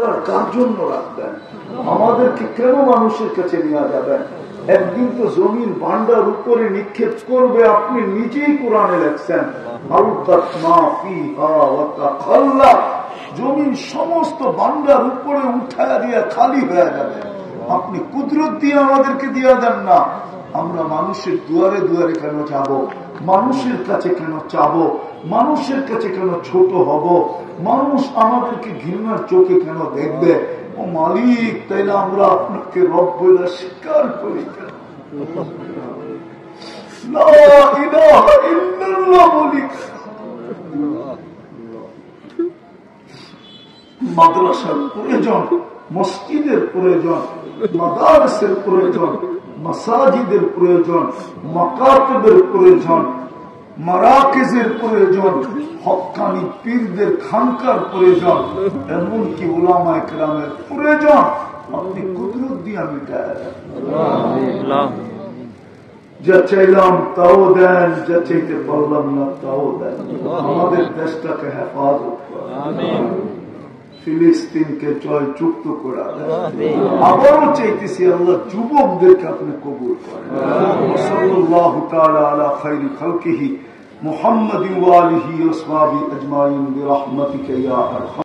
অধিকার কার জন্য রাখবেন? আমাদেরকে কেন মানুষের কাছে নিয়ে যাবেন? একদিন তো জমির ভান্ডার উপরে নিক্ষেপ করবে, আপনি নিজেই কোরআনে লেখছেন জমিন সমস্ত ভান্ডার উপরে উঠায় দিয়ে খালি হয়ে যাবে। আপনি কুদরত দিয়ে আমাদেরকে দিয়ে দেন না। আমরা মানুষের দুয়ারে দুয়ারে কেন যাব? মানুষের কাছে কেন চাবো? মানুষের কাছে কেন ছোট হব? মানুষ আমাদেরকে ঘৃণার চোখে কেন দেখবে? ও মালিক, তাইলে আমরা আপনাকে রব বলে স্বীকার করি কেন? লা ইলাহা ইল্লাল্লাহ বলি। মাদ্রাসার প্রয়োজন, মসজিদের প্রয়োজন, মাদারসের প্রয়োজন, মাসাজিদের প্রয়োজন, মাকাতবের প্রয়োজন, মারাকিজের প্রয়োজন, হক্কানি পীরদের খানকার প্রয়োজন, এমনকি উলামায়ে কেরামের প্রয়োজন। আপনি কুদরত দিয়া মিটায় দেন। যা চাইলাম তাও দেন, যা চাইতে পারলাম না তাও দেন। আমাদের দেশটাকে হেফাজত করেন, ফিলিস্তিনকে জয় যুক্ত করা দেন। আবারও চাইতেছি আল্লাহ যুবকদেরকে আপনি কবুল করেন। সাল্লাল্লাহু তাআলা আলা খায়রি খালকিহি মুহাম্মাদিন ওয়া আলিহি ওয়া আসহাবিহি আজমাইন বিরহমাতিকা ইয়া আরহাম।